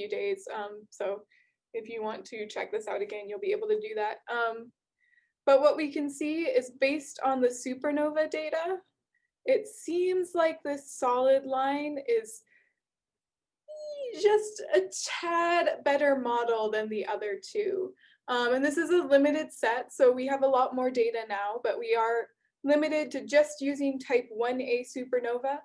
few days. So if you want to check this out again, you'll be able to do that. But what we can see is based on the supernova data, it seems like this solid line is just a tad better model than the other two. And this is a limited set, so we have a lot more data now, but we are limited to just using type 1a supernova.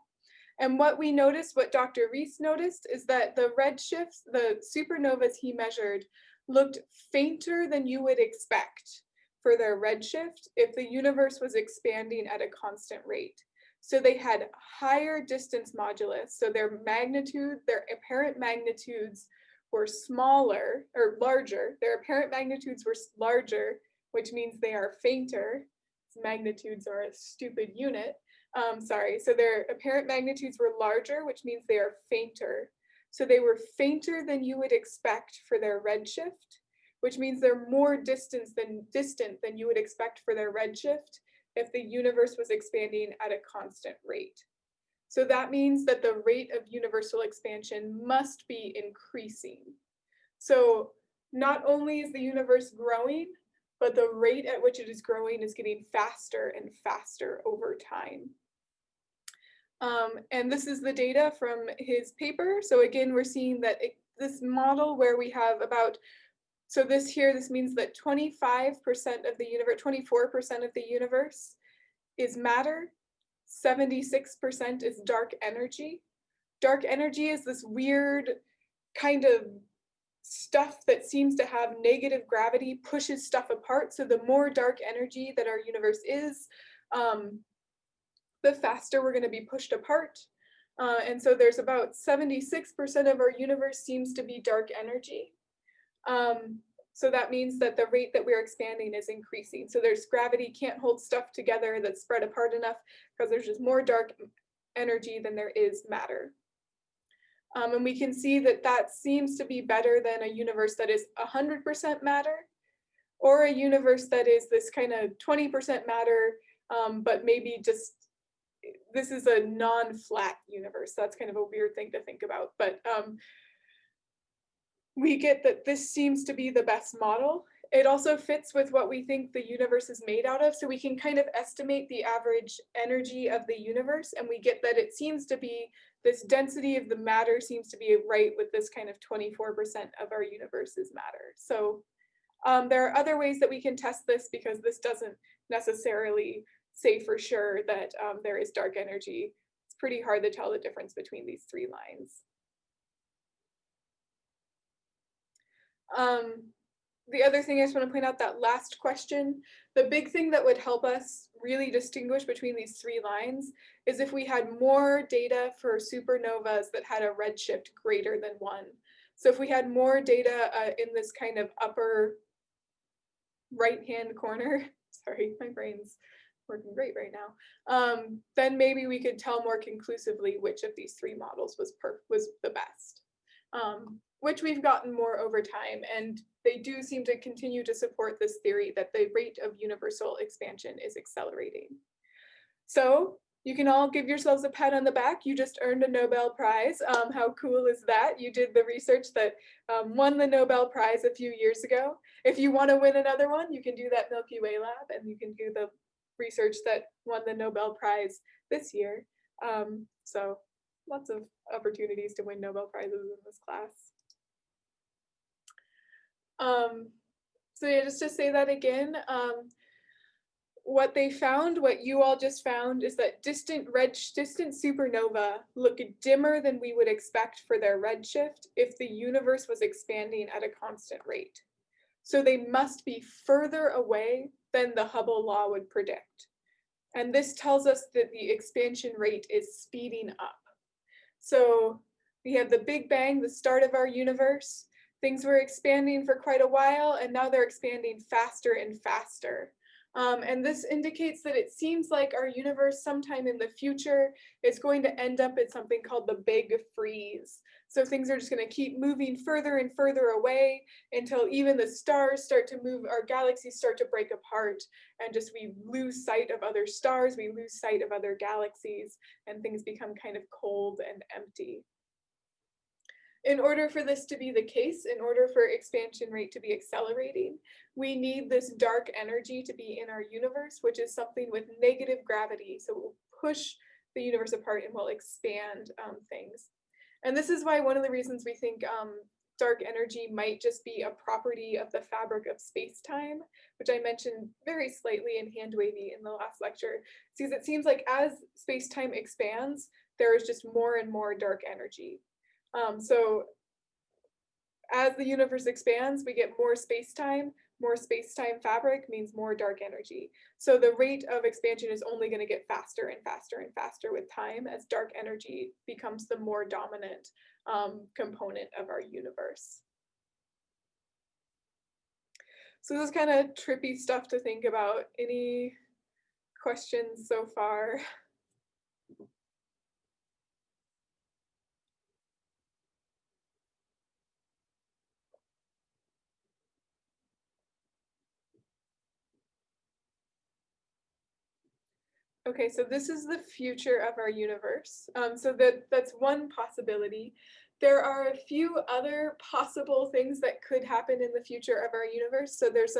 And what we noticed, what Dr. Reese noticed, is that the redshifts, the supernovas he measured, looked fainter than you would expect for their redshift if the universe was expanding at a constant rate. So they had higher distance modulus, so their magnitude, their apparent magnitudes were smaller or larger. Their apparent magnitudes were larger, which means they are fainter. Magnitudes are a stupid unit. Sorry, so their apparent magnitudes were larger, which means they are fainter. So they were fainter than you would expect for their redshift, which means they're more distant than you would expect for their redshift if the universe was expanding at a constant rate. So that means that the rate of universal expansion must be increasing. So not only is the universe growing, but the rate at which it is growing is getting faster and faster over time. And this is the data from his paper. So again, we're seeing that this model where we have about, so this means that 25% of the universe, 24% of the universe is matter, 76% is dark energy. Dark energy is this weird kind of stuff that seems to have negative gravity, pushes stuff apart. So the more dark energy that our universe is, the faster we're going to be pushed apart. And so there's about 76% of our universe seems to be dark energy. So that means that the rate that we're expanding is increasing. So there's gravity can't hold stuff together that's spread apart enough because there's just more dark energy than there is matter. And we can see that that seems to be better than a universe that is 100% matter, or a universe that is this kind of 20% matter, but maybe just, this is a non-flat universe. That's kind of a weird thing to think about, but we get that this seems to be the best model. It also fits with what we think the universe is made out of, so we can kind of estimate the average energy of the universe, and we get that it seems to be, this density of the matter seems to be right with this kind of 24% of our universe is matter. So there are other ways that we can test this, because this doesn't necessarily say for sure that there is dark energy. It's pretty hard to tell the difference between these three lines. The other thing I just want to point out, that last question, the big thing that would help us really distinguish between these three lines is if we had more data for supernovas that had a redshift greater than 1. So if we had more data in this kind of upper right-hand corner, sorry, my brain's working great right now, then maybe we could tell more conclusively which of these three models was the best. Which we've gotten more over time, and they do seem to continue to support this theory that the rate of universal expansion is accelerating. So you can all give yourselves a pat on the back. You just earned a Nobel Prize. How cool is that? You did the research that won the Nobel Prize a few years ago. If you want to win another one, you can do that Milky Way lab, and you can do the research that won the Nobel Prize this year. So lots of opportunities to win Nobel Prizes in this class. So yeah, just to say that again, what they found, what you all just found, is that distant supernova look dimmer than we would expect for their redshift if the universe was expanding at a constant rate. So they must be further away than the Hubble law would predict. And this tells us that the expansion rate is speeding up. So we have the Big Bang, the start of our universe. Things were expanding for quite a while, and now they're expanding faster and faster. And this indicates that it seems like our universe sometime in the future is going to end up at something called the Big Freeze. So things are just going to keep moving further and further away until even the stars start to move, our galaxies start to break apart, and just we lose sight of other stars, we lose sight of other galaxies, and things become kind of cold and empty. In order for this to be the case, in order for expansion rate to be accelerating, we need this dark energy to be in our universe, which is something with negative gravity. So it will push the universe apart and will expand things. And this is why one of the reasons we think dark energy might just be a property of the fabric of space-time, which I mentioned very slightly in hand wavy in the last lecture, because it seems like as space-time expands, there is just more and more dark energy. So as the universe expands, we get more space-time. More space-time fabric means more dark energy. So the rate of expansion is only going to get faster and faster and faster with time as dark energy becomes the more dominant component of our universe. So this is kind of trippy stuff to think about. Any questions so far? Okay, so this is the future of our universe. So that's one possibility. There are a few other possible things that could happen in the future of our universe. So there's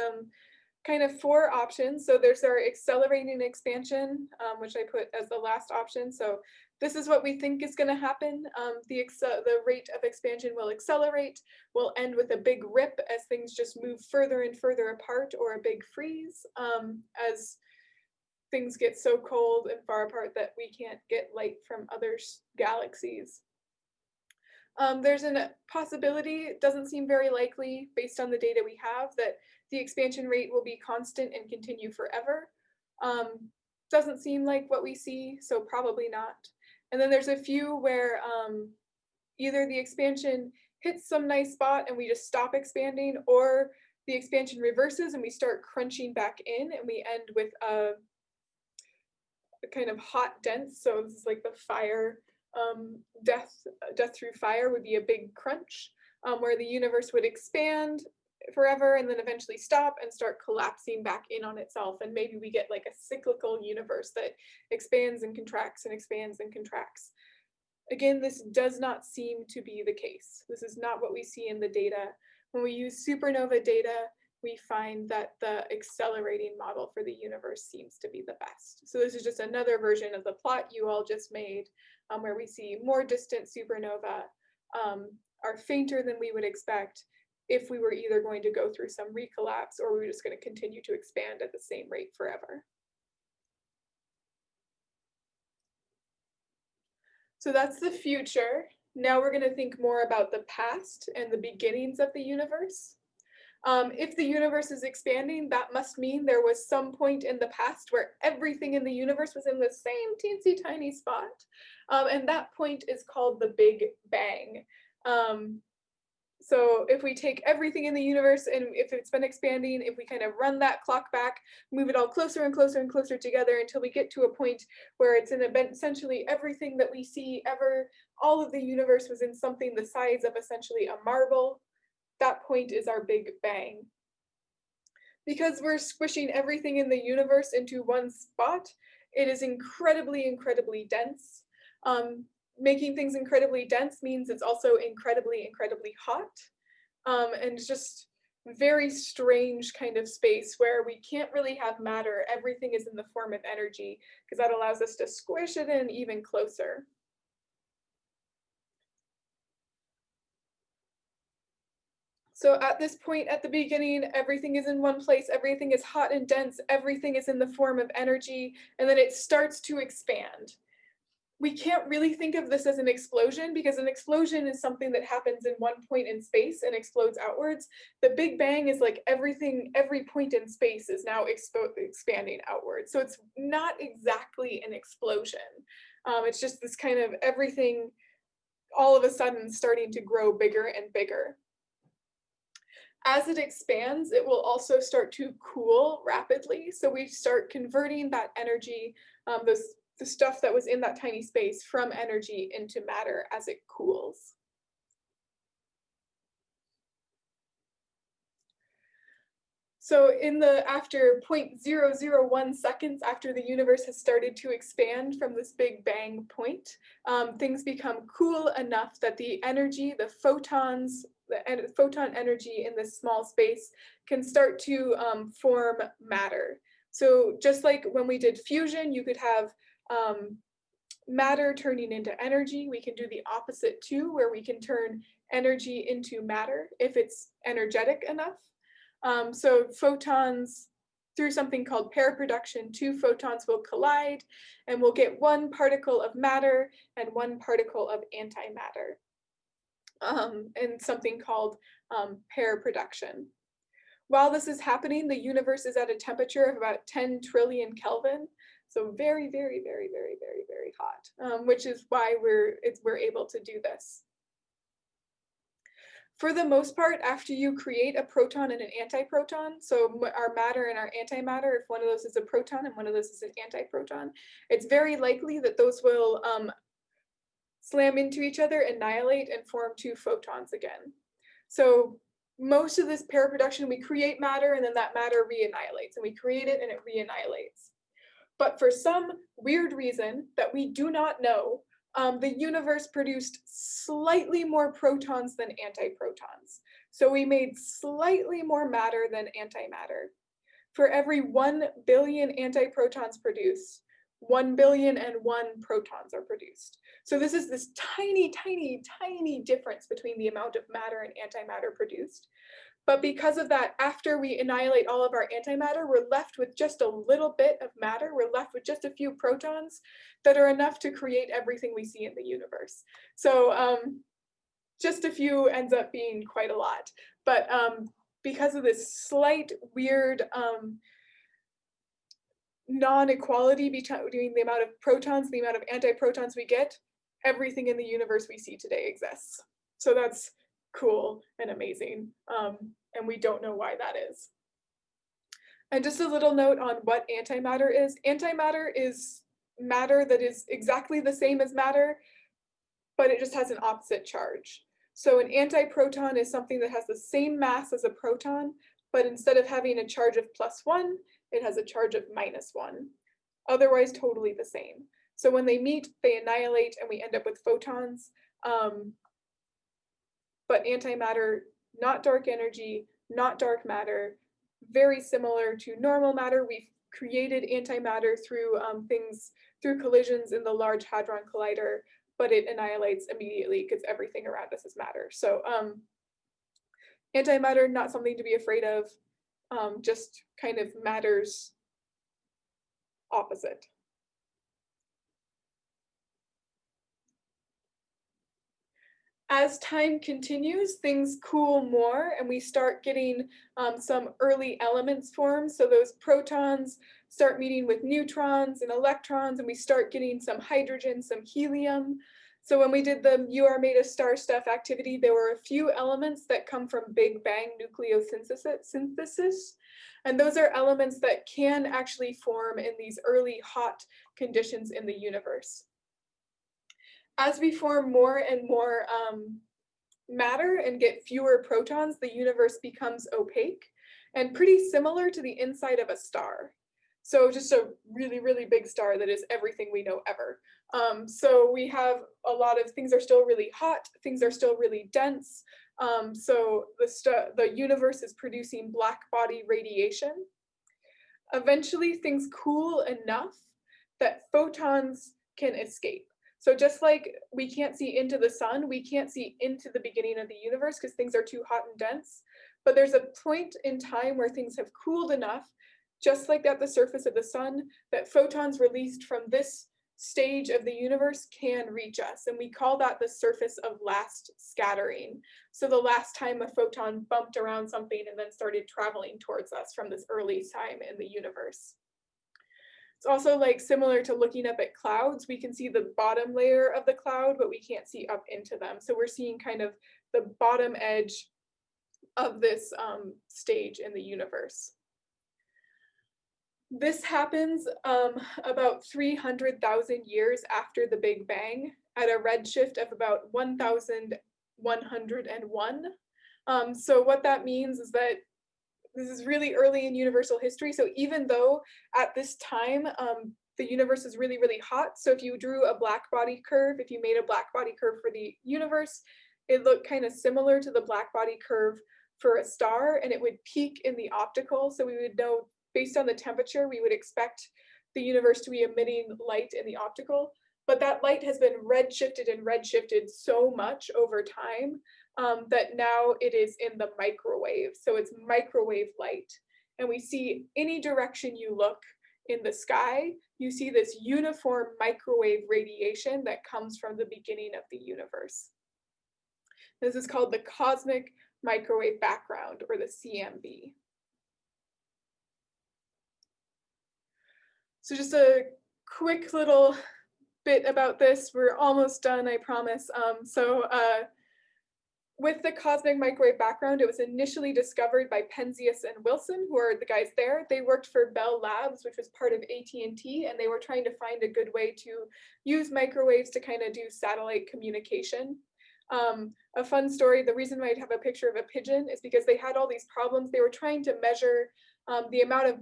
kind of 4 options. So there's our accelerating expansion, which I put as the last option. So this is what we think is going to happen. The rate of expansion will accelerate, will end with a big rip as things just move further and further apart, or a big freeze as things get so cold and far apart that we can't get light from other galaxies. There's a possibility, it doesn't seem very likely based on the data we have, that the expansion rate will be constant and continue forever. Doesn't seem like what we see, so probably not. And then there's a few where either the expansion hits some nice spot and we just stop expanding, or the expansion reverses and we start crunching back in and we end with a kind of hot dense. So this is like the fire, death through fire would be a big crunch, where the universe would expand forever and then eventually stop and start collapsing back in on itself. And maybe we get like a cyclical universe that expands and contracts and expands and contracts. Again, this does not seem to be the case. This is not what we see in the data. When we use supernova data, we find that the accelerating model for the universe seems to be the best. So this is just another version of the plot you all just made, where we see more distant supernova are fainter than we would expect if we were either going to go through some recollapse or we were just going to continue to expand at the same rate forever. So that's the future. Now we're going to think more about the past and the beginnings of the universe. If the universe is expanding, that must mean there was some point in the past where everything in the universe was in the same teensy tiny spot. And that point is called the Big Bang. So if we take everything in the universe and if it's been expanding, if we kind of run that clock back, move it all closer and closer and closer together until we get to a point where it's in essentially everything that we see ever, all of the universe was in something the size of essentially a marble. That point is our Big Bang. Because we're squishing everything in the universe into one spot, it is incredibly, incredibly dense. Making things incredibly dense means it's also incredibly, incredibly hot. And it's just very strange kind of space where we can't really have matter. Everything is in the form of energy, because that allows us to squish it in even closer. So at this point at the beginning, everything is in one place, everything is hot and dense, everything is in the form of energy, and then it starts to expand. We can't really think of this as an explosion, because an explosion is something that happens in one point in space and explodes outwards. The Big Bang is like everything, every point in space is now expanding outwards. So it's not exactly an explosion. It's just this kind of everything all of a sudden starting to grow bigger and bigger. As it expands, it will also start to cool rapidly. So we start converting that energy, the stuff that was in that tiny space, from energy into matter as it cools. So after 0.001 seconds after the universe has started to expand from this Big Bang point, things become cool enough that the energy, the photons, photon energy in this small space can start to form matter. So just like when we did fusion, you could have matter turning into energy. We can do the opposite too, where we can turn energy into matter if it's energetic enough. So photons, through something called pair production, two photons will collide and we'll get one particle of matter and one particle of antimatter, in something called pair production. While this is happening, the universe is at a temperature of about 10 trillion Kelvin. So very, very, very, very, very, very hot, which is why we're able to do this. For the most part, after you create a proton and an antiproton, so our matter and our antimatter, if one of those is a proton and one of those is an antiproton, it's very likely that those will slam into each other, annihilate, and form two photons again. So most of this pair production, we create matter and then that matter re-annihilates, and we create it and it re-annihilates. But for some weird reason that we do not know, the universe produced slightly more protons than antiprotons. So we made slightly more matter than antimatter. For every 1 billion antiprotons produced, 1,000,000,001 protons are produced. So this is this tiny, tiny, tiny difference between the amount of matter and antimatter produced. But because of that, after we annihilate all of our antimatter, we're left with just a little bit of matter. We're left with just a few protons that are enough to create everything we see in the universe. So just a few ends up being quite a lot. But because of this slight weird non-equality between the amount of protons and the amount of antiprotons we get, everything in the universe we see today exists. So that's cool and amazing, and we don't know why that is. And just a little note on what antimatter is. Antimatter is matter that is exactly the same as matter, but it just has an opposite charge. So an antiproton is something that has the same mass as a proton, but instead of having a charge of +1, it has a charge of -1. Otherwise, totally the same. So when they meet, they annihilate, and we end up with photons. But antimatter, not dark energy, not dark matter, very similar to normal matter. We've created antimatter through through collisions in the Large Hadron Collider, but it annihilates immediately because everything around us is matter. So antimatter, not something to be afraid of, just kind of matter's opposite. As time continues, things cool more and we start getting some early elements formed. So those protons start meeting with neutrons and electrons, and we start getting some hydrogen, some helium. So when we did the You Are Made of Star Stuff activity, there were a few elements that come from Big Bang nucleosynthesis. And those are elements that can actually form in these early hot conditions in the universe. As we form more and more matter and get fewer protons, the universe becomes opaque and pretty similar to the inside of a star. So just a really, really big star that is everything we know ever. So we have a lot of things are still really hot, things are still really dense. So the universe is producing black body radiation. Eventually things cool enough that photons can escape. So just like we can't see into the sun, we can't see into the beginning of the universe because things are too hot and dense. But there's a point in time where things have cooled enough, just like at the surface of the sun, that photons released from this stage of the universe can reach us. And we call that the surface of last scattering. So the last time a photon bumped around something and then started traveling towards us from this early time in the universe. It's also like similar to looking up at clouds. We can see the bottom layer of the cloud, but we can't see up into them. So we're seeing kind of the bottom edge of this stage in the universe. This happens about 300,000 years after the Big Bang at a redshift of about 1,101. So what that means is that this is really early in universal history. So even though at this time, the universe is really, really hot. So if you drew a black body curve, if you made a black body curve for the universe, it looked kind of similar to the black body curve for a star, and it would peak in the optical. So we would know based on the temperature, we would expect the universe to be emitting light in the optical. But that light has been redshifted so much over time that now it is in the microwave. So it's microwave light. And we see any direction you look in the sky, you see this uniform microwave radiation that comes from the beginning of the universe. This is called the cosmic microwave background, or the CMB. So just a quick little bit about this. We're almost done, I promise. With the cosmic microwave background, it was initially discovered by Penzias and Wilson, who are the guys there. They worked for Bell Labs, which was part of AT&T, and they were trying to find a good way to use microwaves to kind of do satellite communication. A fun story, the reason why I have a picture of a pigeon is because they had all these problems. They were trying to measure the amount of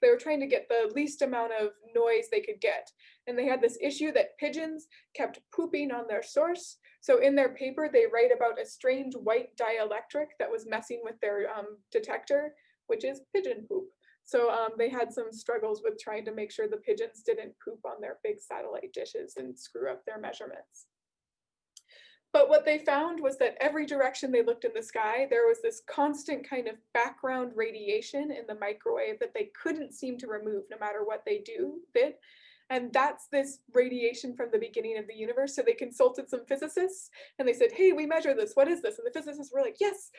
they were trying to get the least amount of noise they could get. And they had this issue that pigeons kept pooping on their source. So in their paper, they write about a strange white dielectric that was messing with their detector, which is pigeon poop. So they had some struggles with trying to make sure the pigeons didn't poop on their big satellite dishes and screw up their measurements. But what they found was that every direction they looked in the sky, there was this constant kind of background radiation in the microwave that they couldn't seem to remove no matter what they did. And that's this radiation from the beginning of the universe. So they consulted some physicists and they said, hey, we measure this. What is this? And the physicists were like, yes,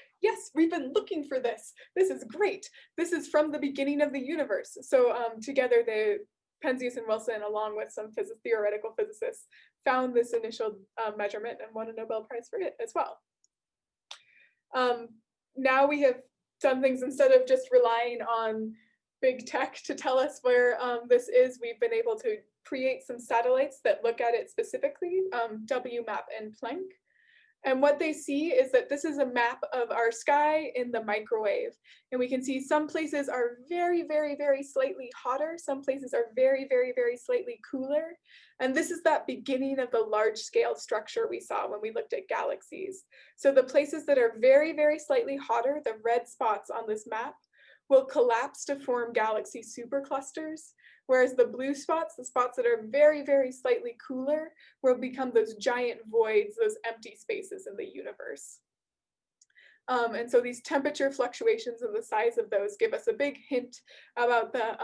we've been looking for this. This is great. This is from the beginning of the universe. So together, Penzias and Wilson, along with some theoretical physicists, found this initial measurement and won a Nobel Prize for it as well. Now we have done things, instead of just relying on big tech to tell us where this is, we've been able to create some satellites that look at it specifically, WMAP and Planck. And what they see is that this is a map of our sky in the microwave. And we can see some places are very, very, very slightly hotter. Some places are very, very, very slightly cooler. And this is that beginning of the large scale structure we saw when we looked at galaxies. So the places that are very, very slightly hotter, the red spots on this map, will collapse to form galaxy superclusters, whereas the blue spots, the spots that are very, very slightly cooler, will become those giant voids, those empty spaces in the universe. And so these temperature fluctuations and the size of those give us a big hint about the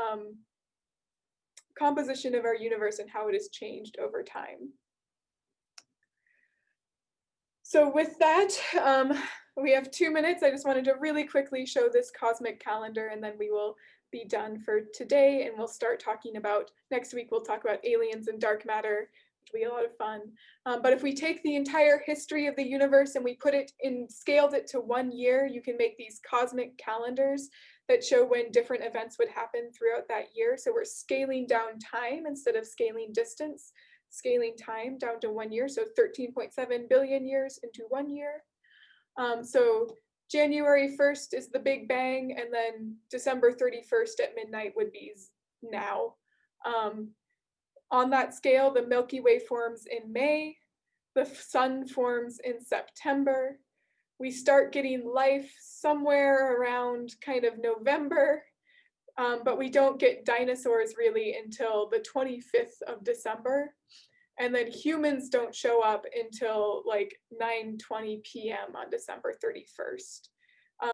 composition of our universe and how it has changed over time. So with that, we have 2 minutes. I just wanted to really quickly show this cosmic calendar, and then we will be done for today, and we'll start talking about, next week we'll talk about aliens and dark matter, which will be a lot of fun. But if we take the entire history of the universe and we scaled it to 1 year, you can make these cosmic calendars that show when different events would happen throughout that year. So we're scaling down time instead of scaling distance, scaling time down to 1 year, so 13.7 billion years into 1 year. So January 1st is the Big Bang, and then December 31st at midnight would be now. On that scale, the Milky Way forms in May, the sun forms in September. We start getting life somewhere around kind of November, but we don't get dinosaurs really until the 25th of December. And then humans don't show up until like 9:20 p.m. on December 31st.